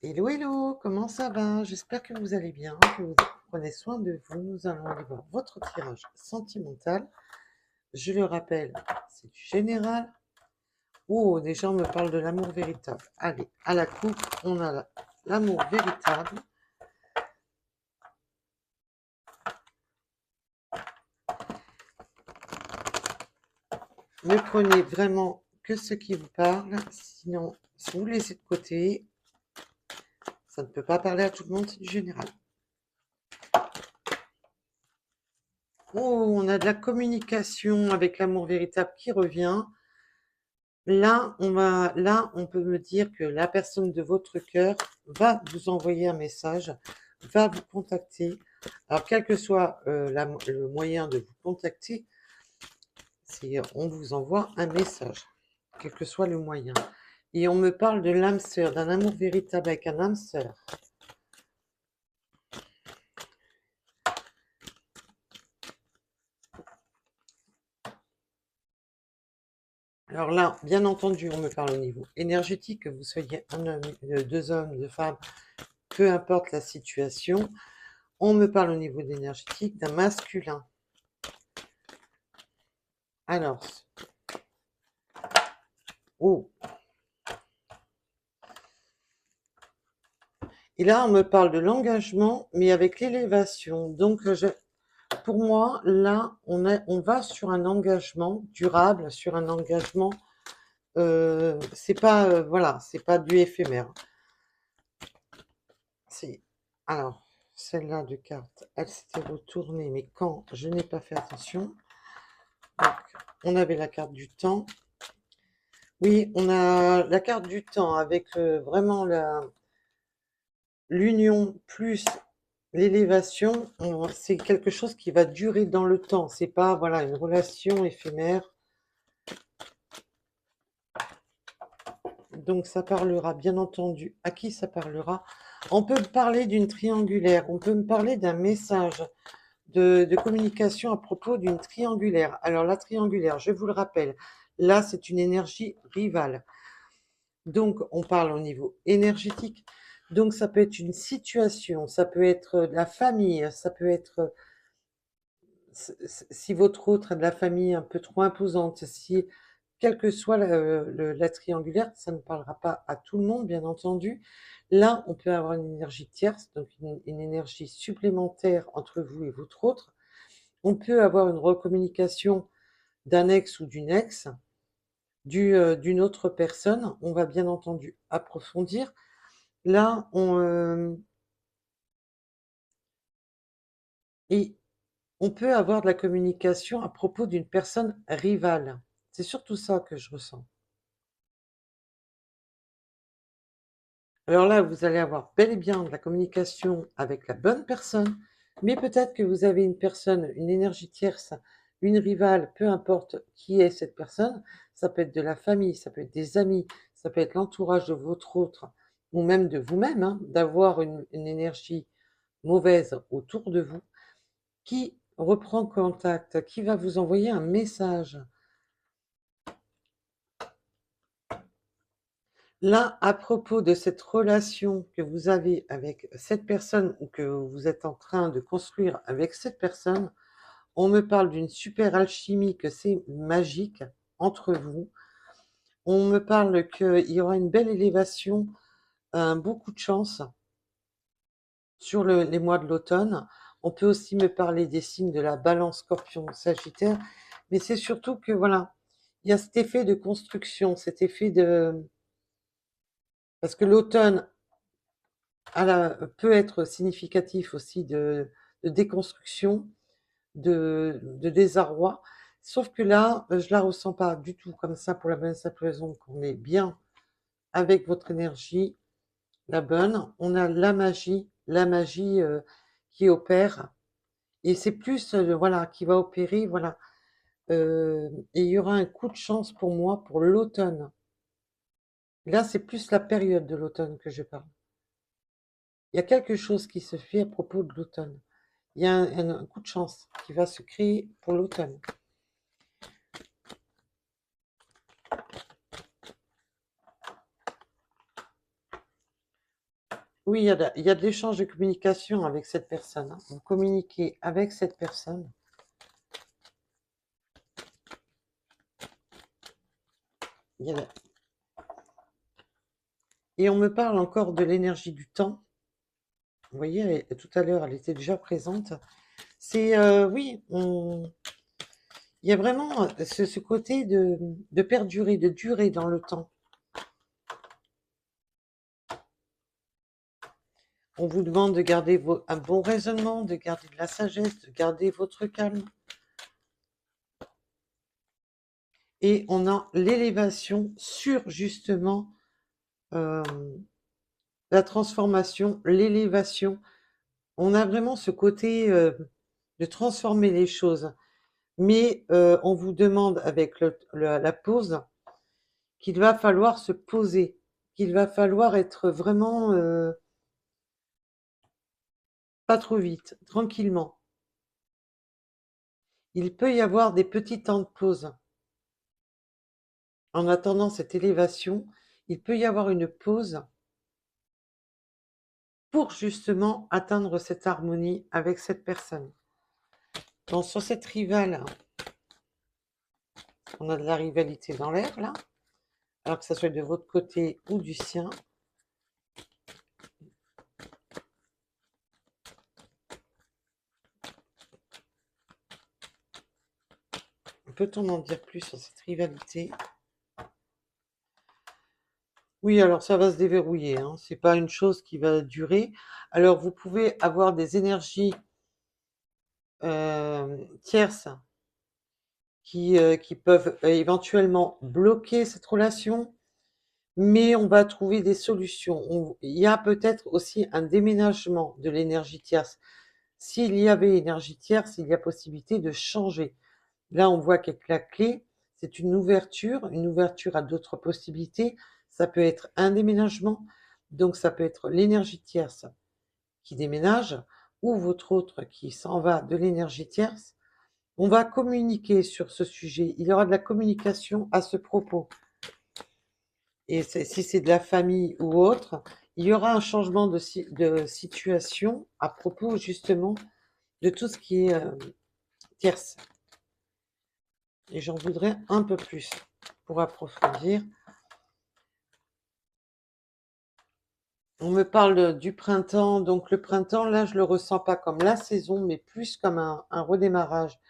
Hello, hello, comment ça va? J'espère que vous allez bien, que vous prenez soin de vous. Nous allons aller voir votre tirage sentimental. Je le rappelle, c'est du général. Oh, déjà, on me parle de l'amour véritable. Allez, à la coupe, on a l'amour véritable. Ne prenez vraiment que ce qui vous parle. Sinon, si vous laissez de côté, ça ne peut pas parler à tout le monde, c'est du général. Oh, on a de la communication avec l'amour véritable qui revient. Là, on peut me dire que la personne de votre cœur va vous envoyer un message, va vous contacter. Alors, quel que soit le moyen de vous contacter, on vous envoie un message, quel que soit le moyen. Et on me parle de l'âme sœur, d'un amour véritable avec un âme sœur. Alors là, bien entendu, on me parle au niveau énergétique, que vous soyez un homme, deux hommes, deux femmes, peu importe la situation. On me parle au niveau énergétique d'un masculin. Alors, oh, et là, on me parle de l'engagement, mais avec l'élévation. Donc, pour moi, là, on va sur un engagement durable, sur un engagement. C'est pas, voilà, c'est pas du éphémère. C'est, alors, celle-là de carte, elle s'était retournée, mais quand je n'ai pas fait attention. Donc, on avait la carte du temps. Oui, on a la carte du temps avec vraiment l'union plus l'élévation, c'est quelque chose qui va durer dans le temps. C'est pas, voilà, une relation éphémère. Donc ça parlera, bien entendu. À qui ça parlera? On peut me parler d'une triangulaire. On peut me parler d'un message de communication à propos d'une triangulaire. Alors la triangulaire, je vous le rappelle, là c'est une énergie rivale. Donc on parle au niveau énergétique. Donc ça peut être une situation, ça peut être de la famille, ça peut être si votre autre a de la famille un peu trop imposante, si quelle que soit la triangulaire, ça ne parlera pas à tout le monde, bien entendu. Là, on peut avoir une énergie tierce, donc une énergie supplémentaire entre vous et votre autre. On peut avoir une recommunication d'un ex ou d'une ex, d'une autre personne. On va bien entendu approfondir. Là, et on peut avoir de la communication à propos d'une personne rivale. C'est surtout ça que je ressens. Alors là, vous allez avoir bel et bien de la communication avec la bonne personne, mais peut-être que vous avez une personne, une énergie tierce, une rivale, peu importe qui est cette personne. Ça peut être de la famille, ça peut être des amis, ça peut être l'entourage de votre autre, ou même de vous-même, hein, d'avoir une énergie mauvaise autour de vous, qui reprend contact, qui va vous envoyer un message. Là, à propos de cette relation que vous avez avec cette personne ou que vous êtes en train de construire avec cette personne, on me parle d'une super alchimie, que c'est magique entre vous. On me parle qu'il y aura une belle élévation, beaucoup de chance sur les mois de l'automne. On peut aussi me parler des signes de la Balance, Scorpion, Sagittaire, mais c'est surtout que voilà, il y a cet effet de construction, cet effet de... Parce que l'automne peut être significatif aussi de déconstruction, de désarroi. Sauf que là, je la ressens pas du tout comme ça pour la bonne et simple raison qu'on est bien avec votre énergie, la bonne. On a la magie qui opère. Et c'est plus, voilà, qui va opérer, voilà. Et il y aura un coup de chance pour moi pour l'automne. Là, c'est plus la période de l'automne que je parle. Il y a quelque chose qui se fait à propos de l'automne. Il y a un coup de chance qui va se créer pour l'automne. Oui, il y a de l'échange de communication avec cette personne, hein. Vous communiquez avec cette personne. Il y a la- Et on me parle encore de l'énergie du temps. Vous voyez, tout à l'heure, elle était déjà présente. C'est, oui, il y a vraiment ce côté de perdurer, de durer dans le temps. On vous demande de garder un bon raisonnement, de garder de la sagesse, de garder votre calme. Et on a l'élévation sur justement euh, la transformation, l'élévation. On a vraiment ce côté de transformer les choses. Mais on vous demande avec la pause qu'il va falloir se poser, qu'il va falloir être vraiment pas trop vite, tranquillement. Il peut y avoir des petits temps de pause. En attendant cette élévation, il peut y avoir une pause pour justement atteindre cette harmonie avec cette personne. Donc sur cette rivale, on a de la rivalité dans l'air là, alors que ça soit de votre côté ou du sien. Peut-on en dire plus sur cette rivalité? Oui, alors ça va se déverrouiller, hein. C'est pas une chose qui va durer. Alors vous pouvez avoir des énergies tierces qui peuvent éventuellement bloquer cette relation, mais on va trouver des solutions. Il y a peut-être aussi un déménagement de l'énergie tierce. S'il y avait énergie tierce, il y a possibilité de changer. Là, on voit qu'avec la clé, c'est une ouverture à d'autres possibilités. Ça peut être un déménagement, donc ça peut être l'énergie tierce qui déménage ou votre autre qui s'en va de l'énergie tierce. On va communiquer sur ce sujet. Il y aura de la communication à ce propos. Et si c'est de la famille ou autre, il y aura un changement de situation à propos justement de tout ce qui est tierce. Et j'en voudrais un peu plus pour approfondir. On me parle du printemps, donc le printemps, là, je le ressens pas comme la saison, mais plus comme un redémarrage.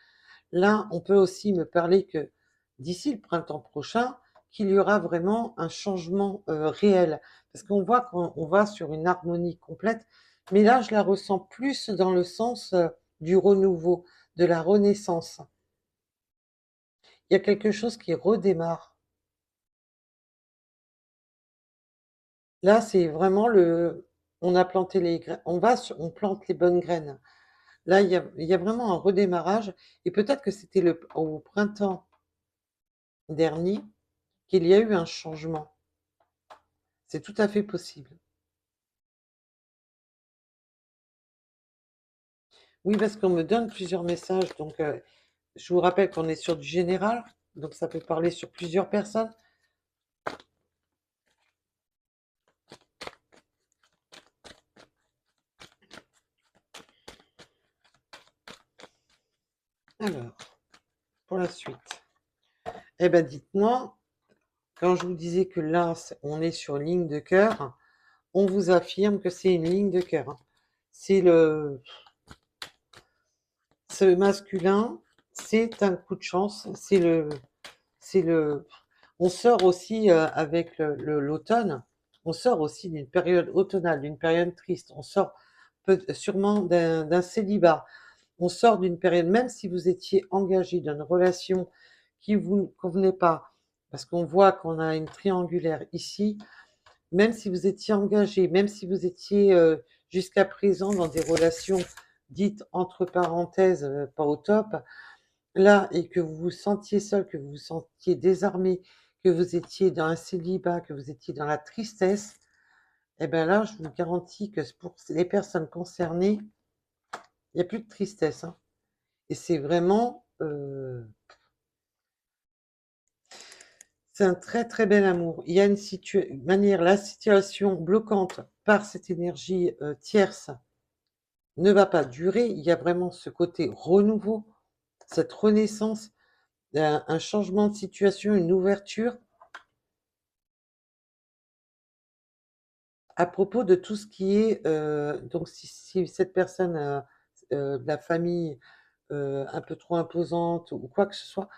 Là, on peut aussi me parler que d'ici le printemps prochain, qu'il y aura vraiment un changement réel. Parce qu'on voit qu'on va sur une harmonie complète, mais là, je la ressens plus dans le sens du renouveau, de la renaissance. Il y a quelque chose qui redémarre. Là, c'est vraiment on a planté les graines, on plante les bonnes graines. Là, il y a vraiment un redémarrage, et peut-être que c'était au printemps dernier qu'il y a eu un changement. C'est tout à fait possible. Oui, parce qu'on me donne plusieurs messages, donc je vous rappelle qu'on est sur du général, donc ça peut parler sur plusieurs personnes. Alors, pour la suite, eh ben dites-moi, quand je vous disais que là, on est sur une ligne de cœur, on vous affirme que c'est une ligne de cœur, hein. C'est ce masculin, c'est un coup de chance, c'est le, on sort aussi avec l'automne, on sort aussi d'une période automnale, d'une période triste, on sort sûrement d'un célibat, on sort d'une période, même si vous étiez engagé dans une relation qui vous ne convenait pas, parce qu'on voit qu'on a une triangulaire ici, même si vous étiez engagé, même si vous étiez jusqu'à présent dans des relations dites entre parenthèses pas au top, là, et que vous vous sentiez seul, que vous vous sentiez désarmé, que vous étiez dans un célibat, que vous étiez dans la tristesse, eh bien là, je vous garantis que pour les personnes concernées, il n'y a plus de tristesse, hein. Et c'est vraiment, c'est un très très bel amour. Il y a une manière, la situation bloquante par cette énergie tierce ne va pas durer. Il y a vraiment ce côté renouveau, cette renaissance, un changement de situation, une ouverture à propos de tout ce qui est, donc si cette personne a, de la famille, un peu trop imposante ou quoi que ce soit,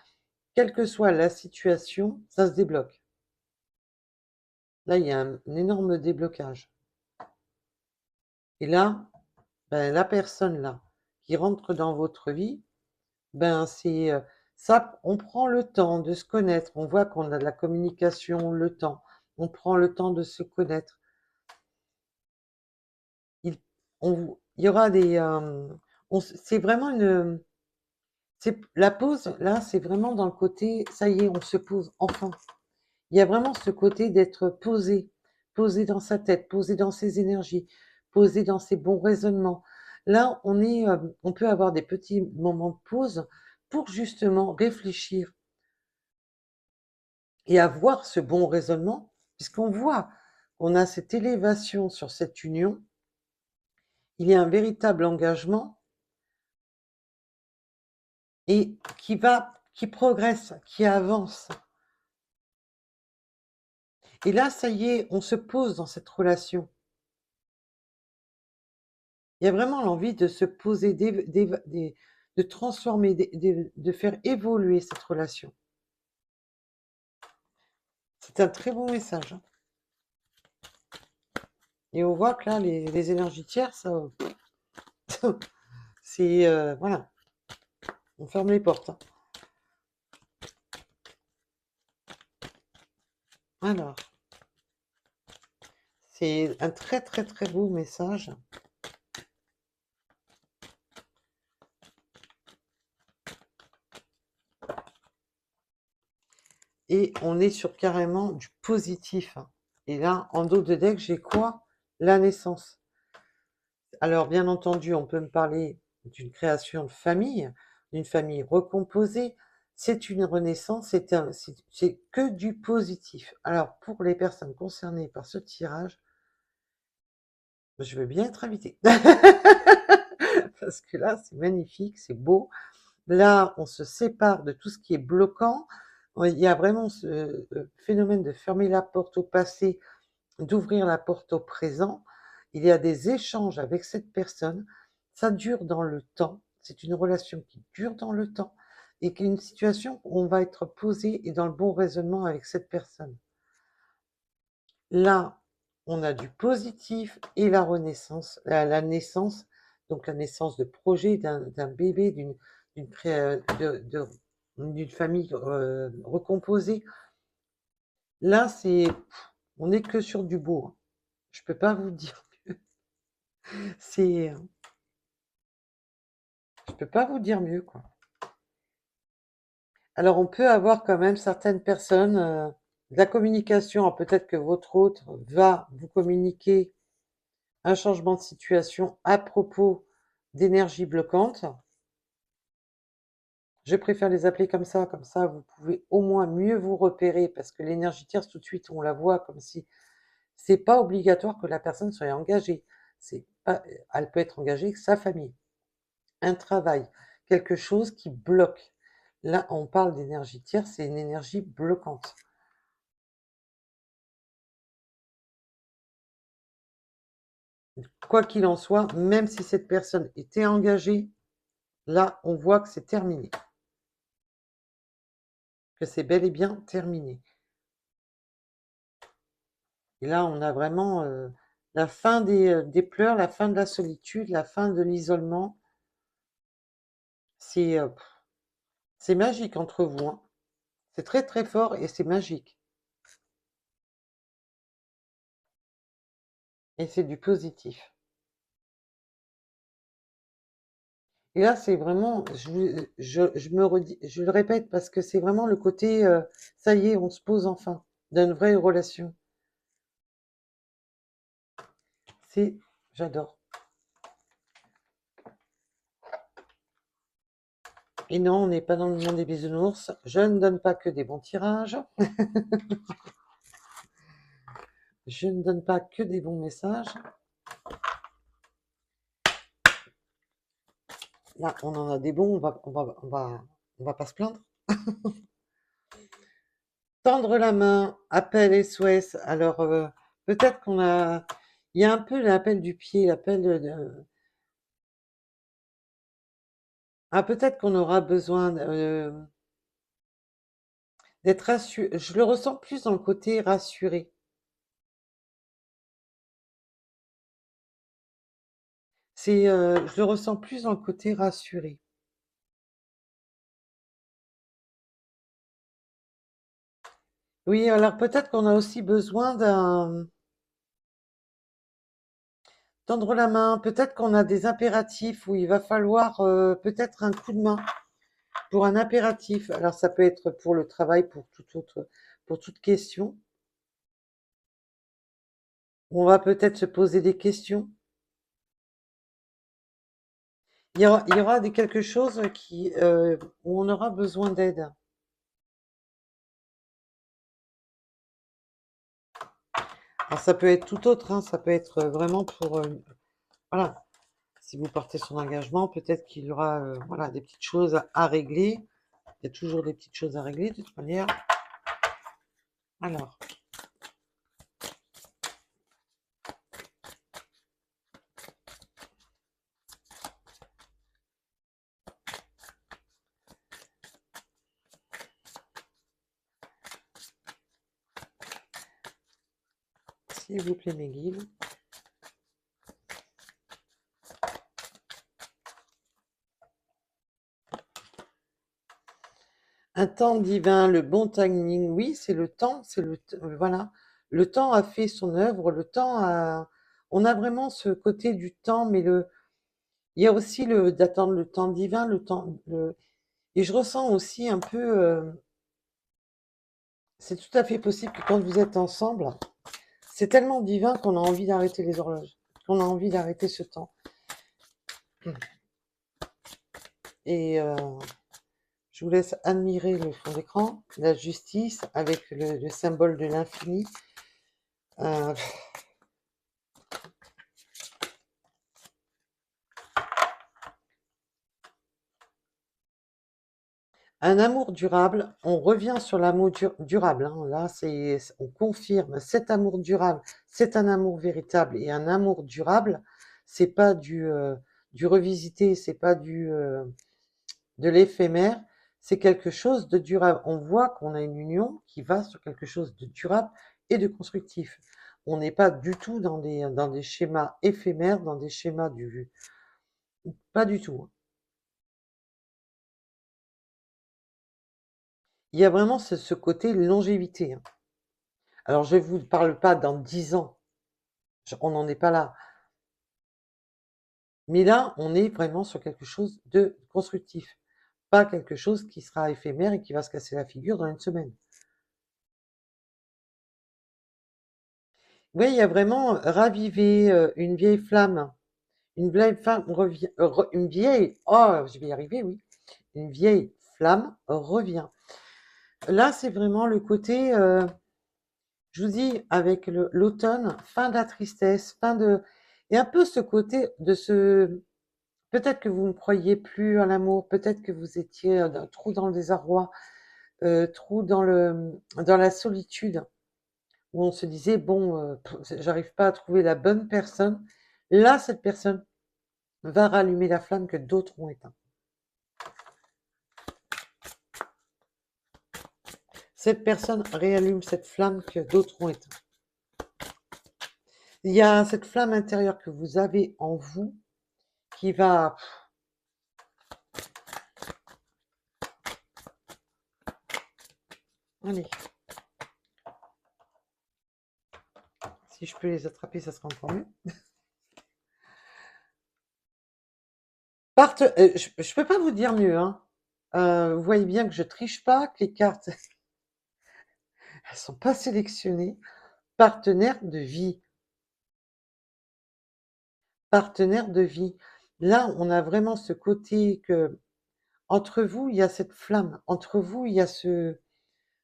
quelle que soit la situation, ça se débloque. Là, il y a un énorme déblocage et là, ben, la personne là, qui rentre dans votre vie, ben, c'est, ça on prend le temps de se connaître. On voit qu'on a de la communication, le temps. On prend le temps de se connaître. Il il y aura des, c'est vraiment une, c'est la pause là, c'est vraiment dans le côté, ça y est, on se pose enfin. Il y a vraiment ce côté d'être posé, posé dans sa tête, posé dans ses énergies, posé dans ses bons raisonnements. Là, on peut avoir des petits moments de pause pour justement réfléchir et avoir ce bon raisonnement, puisqu'on voit qu'on a cette élévation sur cette union, il y a un véritable engagement et qui progresse, qui avance. Et là, ça y est, on se pose dans cette relation. Il y a vraiment l'envie de se poser, de transformer, de faire évoluer cette relation. C'est un très bon message, hein. Et on voit que là, les énergies tierces, c'est... voilà, on ferme les portes, hein. Alors, c'est un très très très beau message. Et on est sur carrément du positif, hein. Et là, en dos de deck, j'ai quoi? La naissance. Alors, bien entendu, on peut me parler d'une création de famille, d'une famille recomposée. C'est une renaissance, c'est que du positif. Alors, pour les personnes concernées par ce tirage, je veux bien être invitée. Parce que là, c'est magnifique, c'est beau. Là, on se sépare de tout ce qui est bloquant. Il y a vraiment ce phénomène de fermer la porte au passé, d'ouvrir la porte au présent. Il y a des échanges avec cette personne. Ça dure dans le temps. C'est une relation qui dure dans le temps et qui est une situation où on va être posé et dans le bon raisonnement avec cette personne. Là, on a du positif et la renaissance, la naissance, donc la naissance de projet d'un bébé, d'une famille recomposée. Là, on n'est que sur du beau, hein. Je peux pas vous dire mieux. C'est, je peux pas vous dire mieux, quoi. Alors, on peut avoir quand même certaines personnes, de la communication. Alors, peut-être que votre autre va vous communiquer un changement de situation à propos d'énergie bloquante. Je préfère les appeler comme ça vous pouvez au moins mieux vous repérer parce que l'énergie tierce tout de suite on la voit comme si c'est pas obligatoire que la personne soit engagée. C'est pas, elle peut être engagée avec sa famille, un travail, quelque chose qui bloque. Là, on parle d'énergie tierce, c'est une énergie bloquante. Quoi qu'il en soit, même si cette personne était engagée, là, on voit que c'est terminé, que c'est bel et bien terminé. Et là, on a vraiment la fin des pleurs, la fin de la solitude, la fin de l'isolement. C'est c'est magique entre vous, hein. C'est très très fort et c'est magique. Et c'est du positif. Et là, c'est vraiment, je me redis, je le répète parce que c'est vraiment le côté, ça y est, on se pose enfin, d'une vraie relation. C'est, j'adore. Et non, on n'est pas dans le monde des bisounours. Je ne donne pas que des bons tirages. Je ne donne pas que des bons messages. Là, on en a des bons, on va pas se plaindre. Tendre la main, appel SOS. Alors, peut-être qu'on a... Il y a un peu l'appel du pied, l'appel de... Ah, peut-être qu'on aura besoin d'être rassuré. Je le ressens plus dans le côté rassuré. Je le ressens plus dans le côté rassuré. Oui, alors peut-être qu'on a aussi besoin d'un... Tendre la main, peut-être qu'on a des impératifs où il va falloir peut-être un coup de main pour un impératif. Alors ça peut être pour le travail, pour toute question. On va peut-être se poser des questions. Il y aura quelque chose où on aura besoin d'aide. Alors ça peut être tout autre, hein, ça peut être vraiment pour... voilà, si vous portez son engagement, peut-être qu'il y aura voilà, des petites choses à régler. Il y a toujours des petites choses à régler de toute manière. Alors, s'il vous plaît, mes guides. Un temps divin, le bon timing, oui, c'est le temps, voilà. Le temps a fait son œuvre, le temps a... On a vraiment ce côté du temps, mais il y a aussi d'attendre le temps divin, et je ressens aussi un peu... c'est tout à fait possible que quand vous êtes ensemble, c'est tellement divin qu'on a envie d'arrêter les horloges, qu'on a envie d'arrêter ce temps. Et je vous laisse admirer le fond d'écran, la justice avec le symbole de l'infini. Euh, un amour durable, on revient sur l'amour durable, hein. Là, on confirme cet amour durable, c'est un amour véritable et un amour durable, c'est pas du revisité, c'est pas de l'éphémère, c'est quelque chose de durable. On voit qu'on a une union qui va sur quelque chose de durable et de constructif. On n'est pas du tout dans des schémas éphémères, dans des schémas du... Pas du tout, hein. Il y a vraiment ce côté longévité, hein. Alors, je ne vous parle pas dans 10 ans, on n'en est pas là. Mais là, on est vraiment sur quelque chose de constructif, pas quelque chose qui sera éphémère et qui va se casser la figure dans une semaine. Oui, il y a vraiment raviver une vieille flamme. Une vieille flamme revient, une vieille, oh, je vais y arriver, oui. Une vieille flamme revient. Là, c'est vraiment le côté, je vous dis, avec l'automne, fin de la tristesse, et un peu ce côté de ce... Peut-être que vous ne croyiez plus à l'amour, peut-être que vous étiez trop dans le désarroi, trop dans la solitude, où on se disait, bon, j'arrive pas à trouver la bonne personne. Là, cette personne va rallumer la flamme que d'autres ont éteinte. Cette personne réallume cette flamme que d'autres ont éteinte. Il y a cette flamme intérieure que vous avez en vous qui va... Allez. Si je peux les attraper, ça sera encore mieux. Je ne peux pas vous dire mieux, hein. Vous voyez bien que je triche pas, que les cartes, elles sont pas sélectionnées. Partenaire de vie. Partenaire de vie. Là, on a vraiment ce côté que, entre vous, il y a cette flamme. Entre vous, il y a ce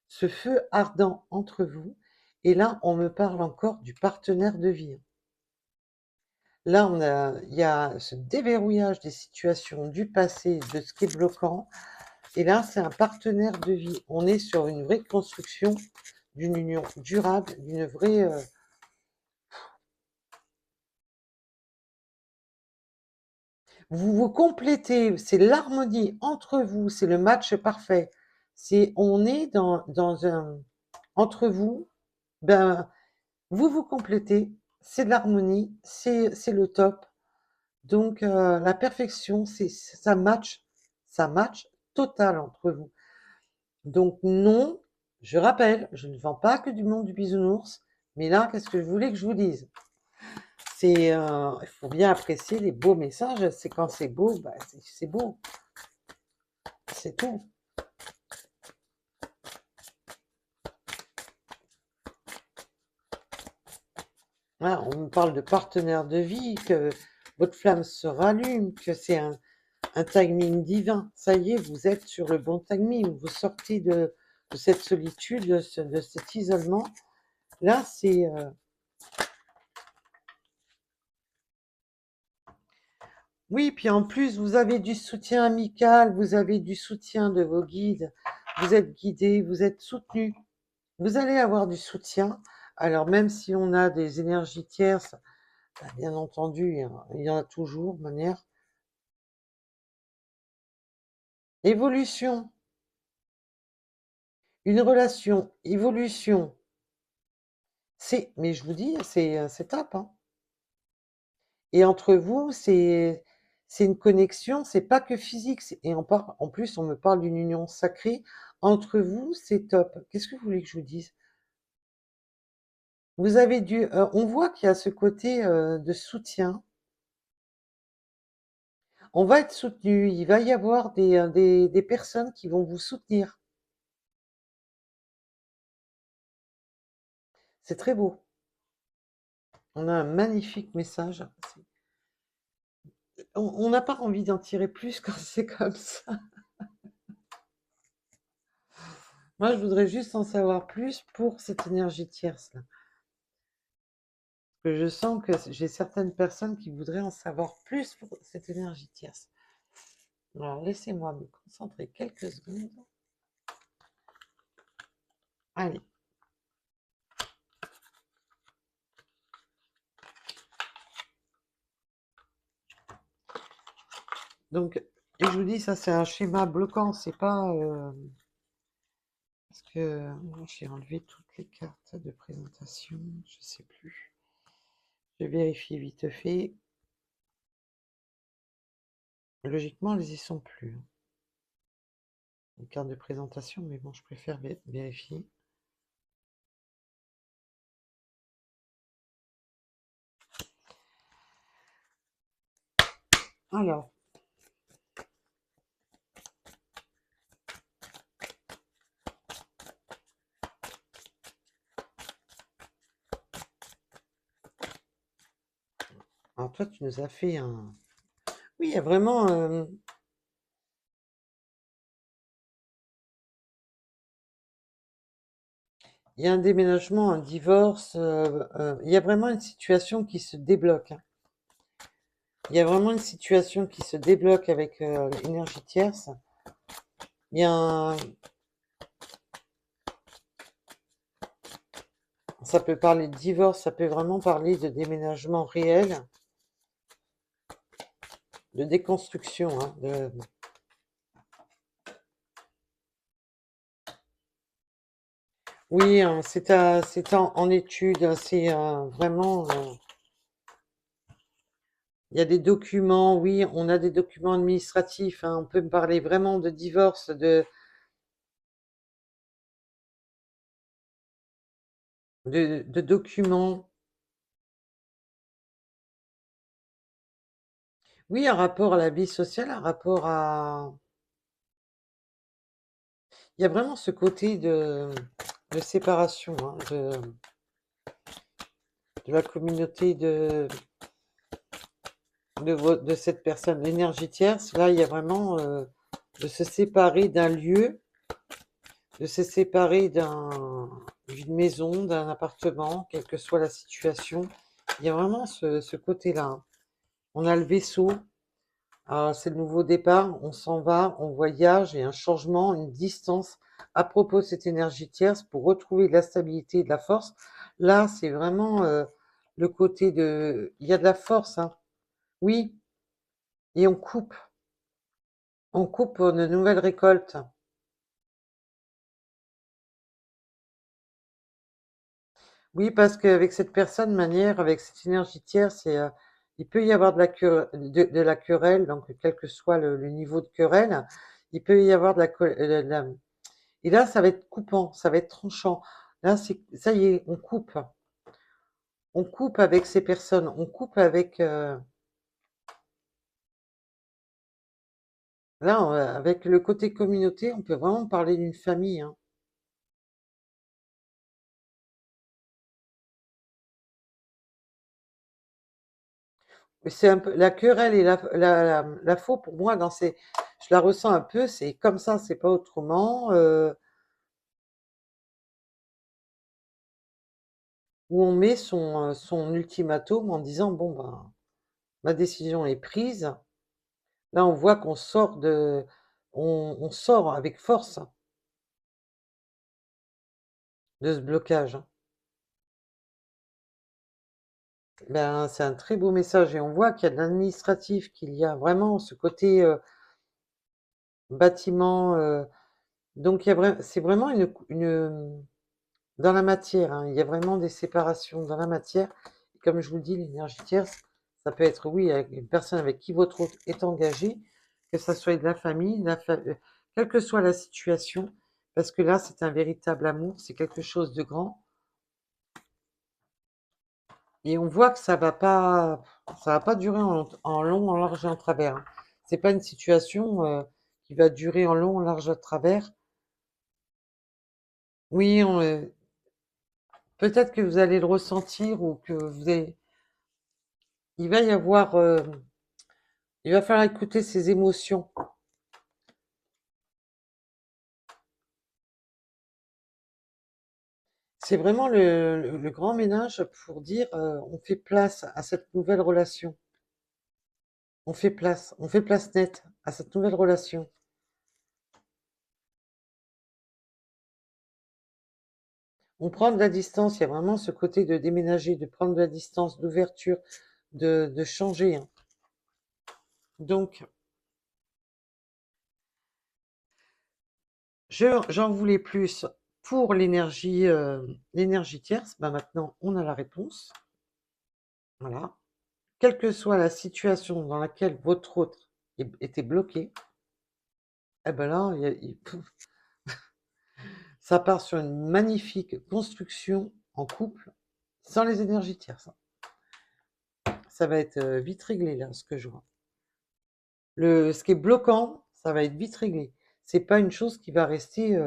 feu ardent entre vous. Et là, on me parle encore du partenaire de vie. Là, il y a ce déverrouillage des situations du passé, de ce qui est bloquant. Et là, c'est un partenaire de vie. On est sur une vraie construction d'une union durable, d'une vraie... Vous vous complétez, c'est l'harmonie entre vous, c'est le match parfait. On est dans un... Entre vous, ben, vous vous complétez, c'est de l'harmonie, c'est le top. Donc, la perfection, ça match total entre vous. Donc, non, je rappelle, je ne vends pas que du monde du bisounours, mais là, qu'est-ce que je voulais que je vous dise? Il faut bien apprécier les beaux messages. C'est quand c'est beau, bah, c'est beau. C'est tout. Voilà, on me parle de partenaire de vie, que votre flamme se rallume, que c'est un timing divin. Ça y est, vous êtes sur le bon timing. Vous sortez de cette solitude, de cet isolement. Là, c'est... Oui, puis en plus, vous avez du soutien amical, vous avez du soutien de vos guides, vous êtes guidés, vous êtes soutenus. Vous allez avoir du soutien. Alors, même si on a des énergies tierces, bah, bien entendu, il y en a toujours, de manière. Évolution. Une relation, évolution. Mais je vous dis, c'est top, hein. Et entre vous, c'est une connexion, c'est pas que physique. En plus, on me parle d'une union sacrée. Entre vous, c'est top. Qu'est-ce que vous voulez que je vous dise? Vous avez on voit qu'il y a ce côté de soutien. On va être soutenu. Il va y avoir des personnes qui vont vous soutenir. C'est très beau. On a un magnifique message. On n'a pas envie d'en tirer plus quand c'est comme ça. Moi, je voudrais juste en savoir plus pour cette énergie tierce-là. Que je sens que j'ai certaines personnes qui voudraient en savoir plus pour cette énergie tierce. Alors, laissez-moi me concentrer quelques secondes. Allez. Donc, et je vous dis, ça c'est un schéma bloquant, c'est pas... Parce que j'ai enlevé toutes les cartes de présentation, je sais plus. Je vérifie vite fait. Logiquement, elles y sont plus. Les cartes de présentation, mais bon, je préfère vérifier. Alors. Alors toi, tu nous as fait un... Oui, il y a vraiment... Il y a un déménagement, un divorce, il y a vraiment une situation qui se débloque, hein. Il y a vraiment une situation qui se débloque avec l'énergie tierce. Il y a un... Ça peut parler de divorce, ça peut vraiment parler de déménagement réel, de déconstruction, hein, Oui, hein, c'est en étude, hein, c'est vraiment... Il y a des documents, oui, on a des documents administratifs, hein, on peut me parler vraiment de divorce, de documents. Oui, un rapport à la vie sociale, un rapport à... Il y a vraiment ce côté de séparation, hein, de la communauté de cette personne. L'énergie tierce, là, il y a vraiment de se séparer d'un lieu, de se séparer d'un... d'une maison, d'un appartement, quelle que soit la situation. Il y a vraiment ce côté-là, hein. On a le vaisseau, c'est le nouveau départ, on s'en va, on voyage, et un changement, une distance. À propos de cette énergie tierce, pour retrouver de la stabilité et de la force, là, c'est vraiment le côté de... Il y a de la force, hein. Oui, et on coupe pour de nouvelles récoltes. Oui, parce qu'avec cette personne manière, avec cette énergie tierce, il peut y avoir de la querelle, donc quel que soit le niveau de querelle, il peut y avoir de et là, ça va être coupant, ça va être tranchant. Là, ça y est, on coupe. On coupe avec ces personnes, on coupe avec... là, avec le côté communauté, on peut vraiment parler d'une famille, hein. Mais c'est un peu la querelle et la faux, pour moi, je la ressens un peu, c'est comme ça, c'est pas autrement. Où on met son ultimatum en disant, bon, ben, ma décision est prise. Là, on voit qu'on sort on sort avec force de ce blocage, hein. Ben, c'est un très beau message, et on voit qu'il y a de l'administratif, qu'il y a vraiment ce côté bâtiment. Donc, c'est vraiment dans la matière, hein, il y a vraiment des séparations dans la matière. Et comme je vous le dis, l'énergie tierce, ça peut être, oui, avec une personne avec qui votre autre est engagé, que ça soit de la famille, quelle que soit la situation, parce que là, c'est un véritable amour, c'est quelque chose de grand. Et on voit que ça va pas durer en long, en large et en travers, hein. C'est pas une situation qui va durer en long, en large et en travers. Oui, peut-être que vous allez le ressentir, ou que il va y avoir, il va falloir écouter ses émotions. C'est vraiment le grand ménage pour dire, on fait place à cette nouvelle relation. On fait place nette à cette nouvelle relation. On prend de la distance, il y a vraiment ce côté de déménager, de prendre de la distance, d'ouverture, de changer, hein. Donc, j'en voulais plus pour l'énergie tierce. Bah, maintenant, on a la réponse. Voilà. Quelle que soit la situation dans laquelle votre autre était bloqué, eh ben là, ça part sur une magnifique construction en couple, sans les énergies tierces, hein. Ça va être vite réglé, là, ce que je vois. Ce qui est bloquant, ça va être vite réglé. C'est pas une chose qui va rester.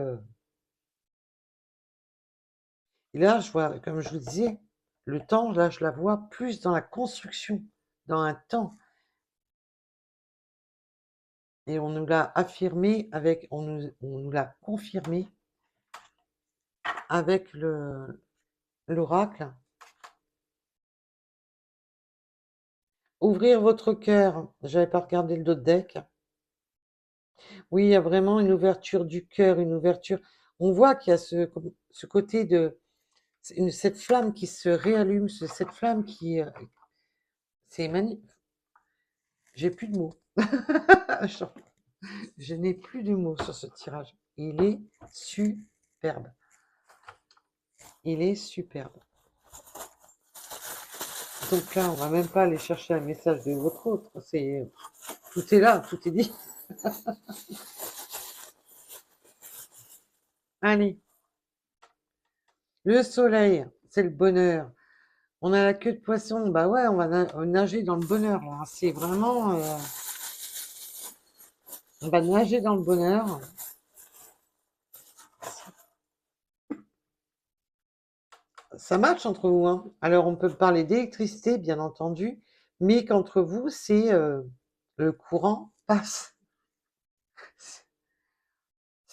Et là, je vois, comme je vous disais, le temps, là, je la vois plus dans la construction, dans un temps. Et on nous l'a affirmé on nous l'a confirmé avec l'oracle. Ouvrir votre cœur. J'avais pas regardé le dos de deck. Oui, il y a vraiment une ouverture du cœur, une ouverture. On voit qu'il y a ce côté cette flamme qui se réallume, cette flamme qui, c'est magnifique. J'ai plus de mots. Je, je n'ai plus de mots sur ce tirage. Il est superbe. Il est superbe. Donc là, on va même pas aller chercher un message de votre autre. Tout est là, tout est dit. Allez, le soleil, c'est le bonheur. On a la queue de poisson, bah ouais, on va nager dans le bonheur là. C'est vraiment, on va nager dans le bonheur. Ça match entre vous, hein. Alors on peut parler d'électricité, bien entendu, mais qu'entre vous, c'est le courant passe.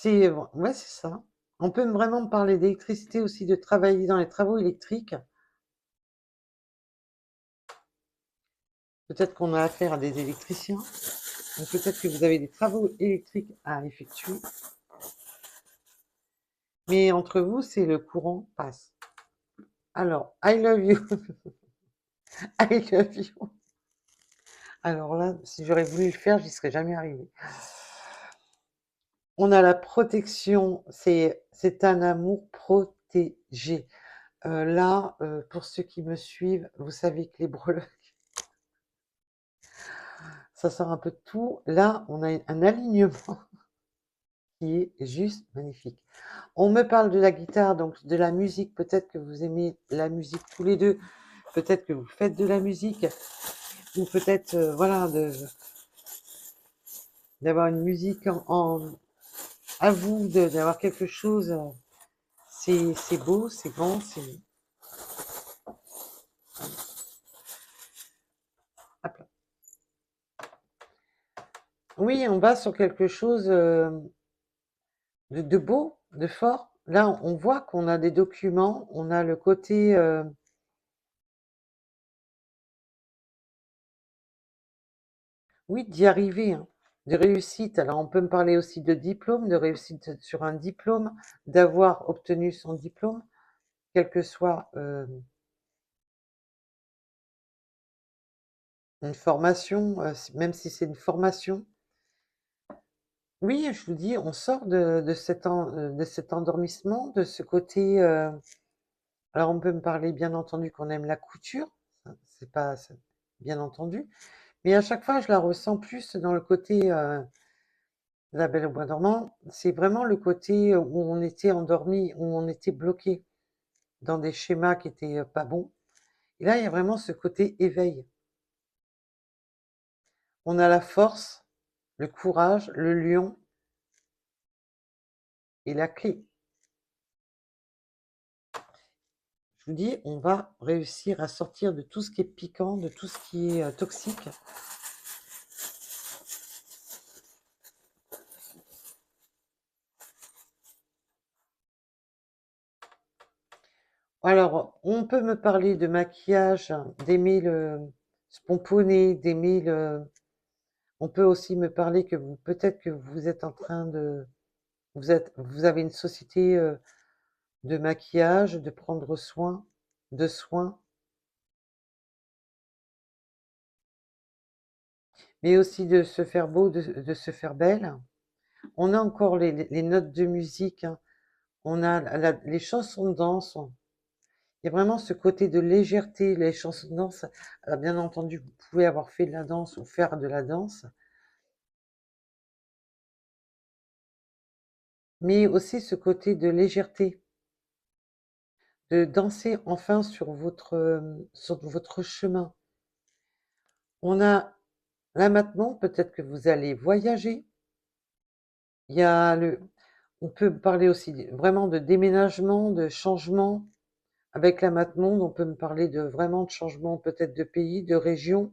Ouais, c'est ça. On peut vraiment me parler d'électricité aussi, de travailler dans les travaux électriques. Peut-être qu'on a affaire à des électriciens, ou peut-être que vous avez des travaux électriques à effectuer. Mais entre vous, c'est le courant passe. Alors, I love you. I love you. Alors là, si j'aurais voulu le faire, j'y serais jamais arrivée. On a la protection, c'est un amour protégé. Là, pour ceux qui me suivent, vous savez que les breloques, ça sort un peu de tout. Là, on a un alignement qui est juste magnifique. On me parle de la guitare, donc de la musique. Peut-être que vous aimez la musique tous les deux. Peut-être que vous faites de la musique. Ou peut-être, voilà, d'avoir une musique à vous, d'avoir quelque chose. C'est beau, c'est grand, c'est... Hop là. Oui, on va sur quelque chose de beau, de fort. Là, on voit qu'on a des documents, on a le côté, oui, d'y arriver, hein, de réussite. Alors, on peut me parler aussi de diplôme, de réussite sur un diplôme, d'avoir obtenu son diplôme, quelle que soit une formation, même si c'est une formation. Oui, je vous dis, on sort de cet endormissement, de ce côté. Alors, on peut me parler, bien entendu, qu'on aime la couture, ça, c'est pas, bien entendu, mais à chaque fois, je la ressens plus dans le côté La Belle au bois dormant. C'est vraiment le côté où on était endormi, où on était bloqué dans des schémas qui étaient pas bons. Et là, il y a vraiment ce côté éveil. On a la force, le courage, le lion et la clé. Je vous dis, on va réussir à sortir de tout ce qui est piquant, de tout ce qui est toxique. Alors, on peut me parler de maquillage, d'aimer le se pomponner, d'aimer le... On peut aussi me parler que vous, peut-être que vous êtes en train de... vous avez une société de maquillage, de prendre soin, de soins, mais aussi de se faire beau, de se faire belle. On a encore les notes de musique, hein. On a les chansons de danse. Il y a vraiment ce côté de légèreté, les chansons de danse. Alors, bien entendu, vous pouvez avoir fait de la danse ou faire de la danse, mais aussi ce côté de légèreté, de danser enfin sur votre chemin. On a là maintenant, peut-être que vous allez voyager. Il y a on peut parler aussi vraiment de déménagement, de changement. Avec la Matemonde, on peut me parler de vraiment de changement, peut-être de pays, de région.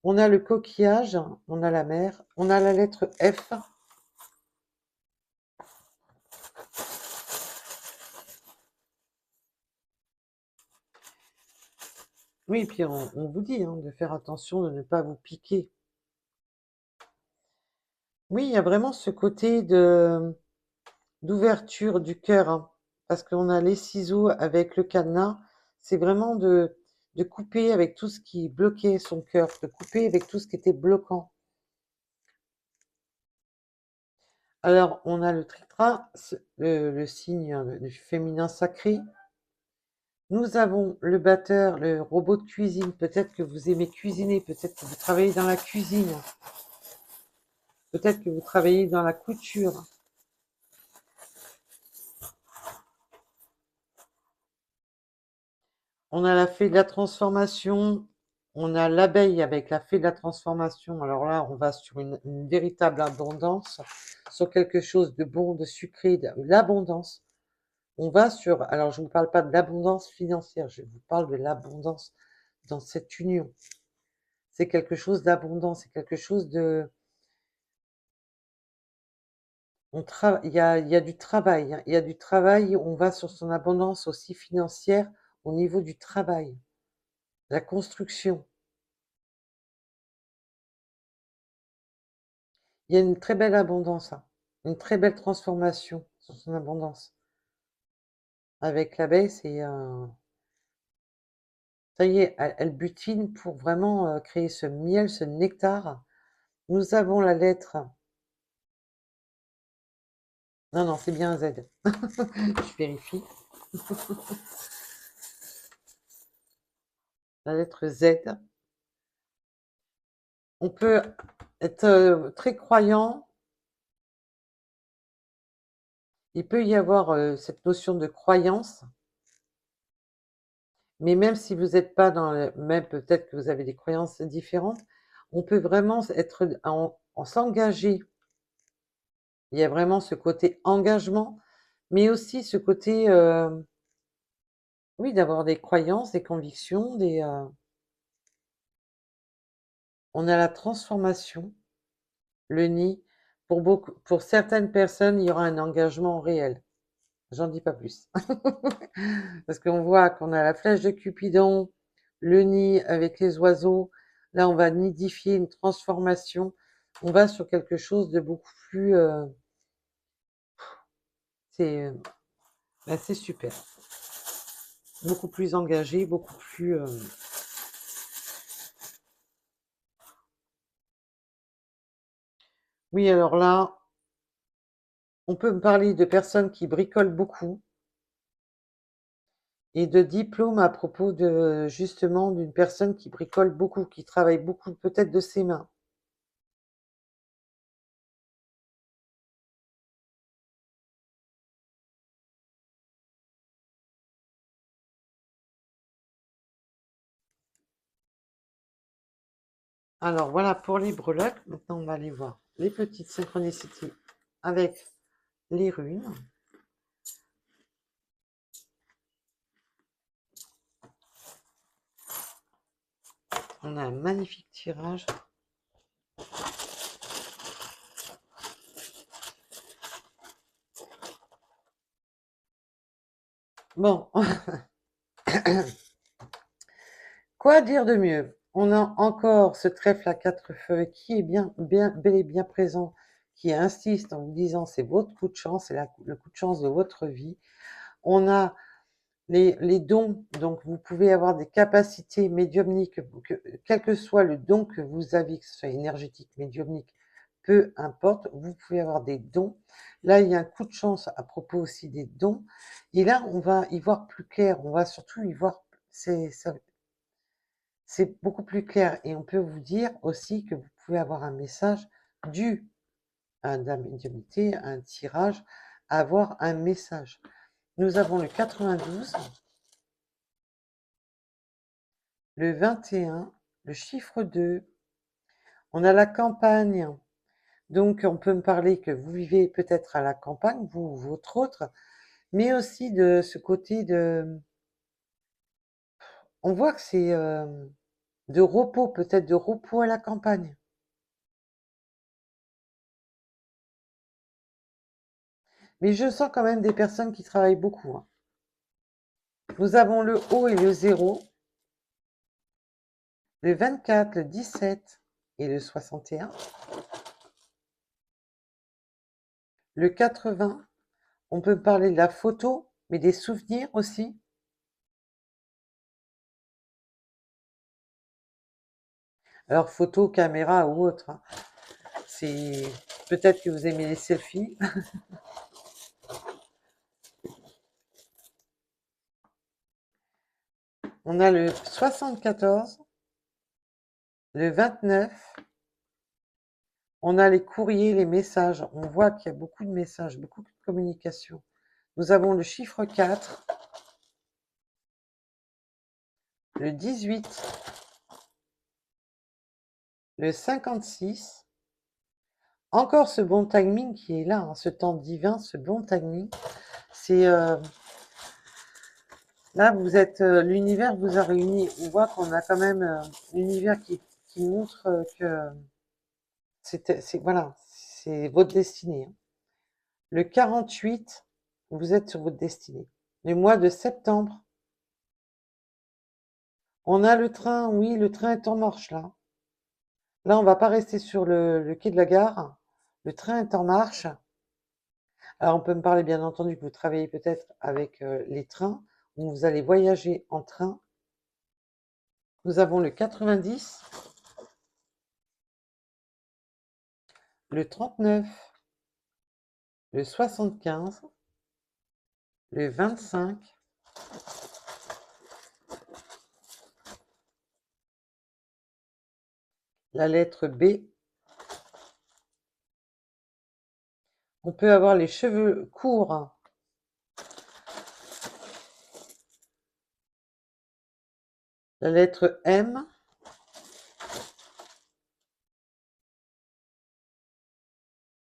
On a le coquillage, on a la mer, on a la lettre F. Oui, et puis on vous dit hein, de faire attention de ne pas vous piquer. Oui, il y a vraiment ce côté d'ouverture du cœur, hein, parce qu'on a les ciseaux avec le cadenas. C'est vraiment de couper avec tout ce qui bloquait son cœur, de couper avec tout ce qui était bloquant. Alors, on a le trictra, le signe du féminin sacré. Nous avons le batteur, le robot de cuisine. Peut-être que vous aimez cuisiner, peut-être que vous travaillez dans la cuisine, peut-être que vous travaillez dans la couture. On a la fée de la transformation, on a l'abeille avec la fée de la transformation. Alors là, on va sur une véritable abondance, sur quelque chose de bon, de sucré, de l'abondance. On va sur, alors je ne vous parle pas de l'abondance financière, je vous parle de l'abondance dans cette union. C'est quelque chose d'abondant, c'est quelque chose de... il y a du travail, hein. Il y a du travail, on va sur son abondance aussi financière au niveau du travail, la construction. Il y a une très belle abondance, hein, une très belle transformation sur son abondance. Avec l'abeille, ça y est, elle butine pour vraiment créer ce miel, ce nectar. Nous avons la lettre. Non, non, c'est bien un Z. Je vérifie. La lettre Z. On peut être très croyant. Il peut y avoir cette notion de croyance, mais même si vous n'êtes pas dans le même, peut-être que vous avez des croyances différentes, on peut vraiment être en s'engager. Il y a vraiment ce côté engagement, mais aussi ce côté, oui, d'avoir des croyances, des convictions, on a la transformation, le nid. Pour certaines personnes, il y aura un engagement réel. J'en dis pas plus. Parce qu'on voit qu'on a la flèche de Cupidon, le nid avec les oiseaux. Là, on va nidifier une transformation. On va sur quelque chose de beaucoup plus... c'est c'est super. Beaucoup plus engagé, beaucoup plus... Oui, alors là, on peut me parler de personnes qui bricolent beaucoup et de diplômes à propos de justement d'une personne qui bricole beaucoup, qui travaille beaucoup peut-être de ses mains. Alors voilà pour les breloques. Maintenant, on va aller voir les petites synchronicités avec les runes. On a un magnifique tirage. Bon, quoi dire de mieux? On a encore ce trèfle à quatre feuilles qui est bel et bien présent, qui insiste en vous disant c'est votre coup de chance, c'est le coup de chance de votre vie. On a les dons, donc vous pouvez avoir des capacités médiumniques, quel que soit le don que vous avez, que ce soit énergétique, médiumnique, peu importe, vous pouvez avoir des dons. Là, il y a un coup de chance à propos aussi des dons. Et là, on va y voir plus clair, on va surtout y voir, c'est beaucoup plus clair. Et on peut vous dire aussi que vous pouvez avoir un message dû à de la médiumnité, à un tirage, à avoir un message. Nous avons le 92. Le 21, le chiffre 2, on a la campagne. Donc, on peut me parler que vous vivez peut-être à la campagne, vous ou votre autre, mais aussi de ce côté de... On voit que c'est de repos, peut-être de repos à la campagne. Mais je sens quand même des personnes qui travaillent beaucoup, hein. Nous avons le haut et le 0, le 24, le 17 et le 61, le 80. On peut parler de la photo, mais des souvenirs aussi. Alors, photo, caméra ou autre, hein. C'est peut-être que vous aimez les selfies. On a le 74, le 29. On a les courriers, les messages. On voit qu'il y a beaucoup de messages, beaucoup de communication. Nous avons le chiffre 4, le 18, le 56. Encore ce bon timing qui est là, hein, ce temps divin, ce bon timing. C'est là, vous êtes, l'univers vous a réunis. On voit qu'on a quand même l'univers qui montre que voilà, c'est votre destinée, hein. Le 48, vous êtes sur votre destinée. Le mois de septembre, on a le train, oui, le train est en marche là. Là, on va pas rester sur le quai de la gare. Le train est en marche. Alors, on peut me parler, bien entendu, que vous travaillez peut-être avec les trains, où vous allez voyager en train. Nous avons le 90, le 39, le 75, le 25, la lettre B. On peut avoir les cheveux courts. La lettre M.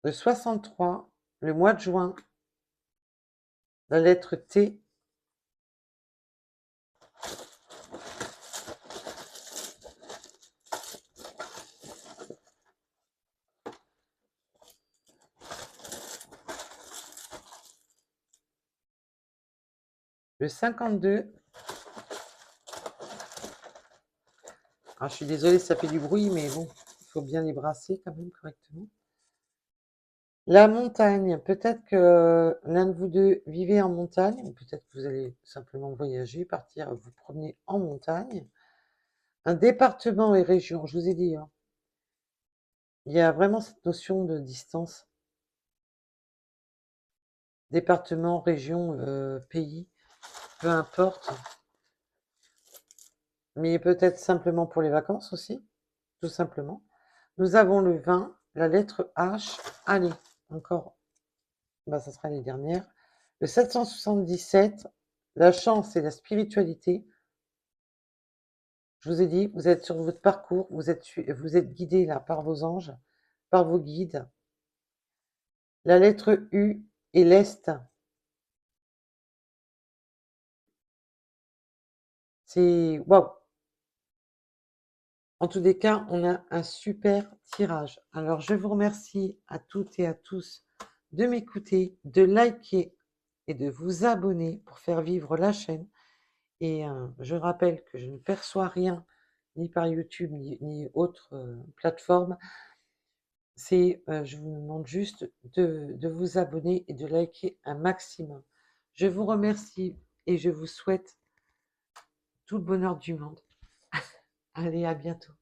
Le 63, le mois de juin. La lettre T. Le 52. Alors, je suis désolée, ça fait du bruit, mais bon, il faut bien les brasser quand même correctement. La montagne, peut-être que l'un de vous deux vivez en montagne, ou peut-être que vous allez simplement voyager, partir, vous promener en montagne. Un département et région, je vous ai dit, hein, il y a vraiment cette notion de distance. Département, région, pays, peu importe. Mais peut-être simplement pour les vacances aussi, tout simplement. Nous avons le 20, la lettre H. Allez, encore, bah, ça sera les dernières. Le 777, la chance et la spiritualité. Je vous ai dit, vous êtes sur votre parcours, vous êtes guidé là par vos anges, par vos guides. La lettre U et l'Est. C'est waouh! En tous les cas, on a un super tirage. Alors, je vous remercie à toutes et à tous de m'écouter, de liker et de vous abonner pour faire vivre la chaîne. Et je rappelle que je ne perçois rien ni par YouTube ni autre plateforme. Je vous demande juste de vous abonner et de liker un maximum. Je vous remercie et je vous souhaite tout le bonheur du monde. Allez, à bientôt.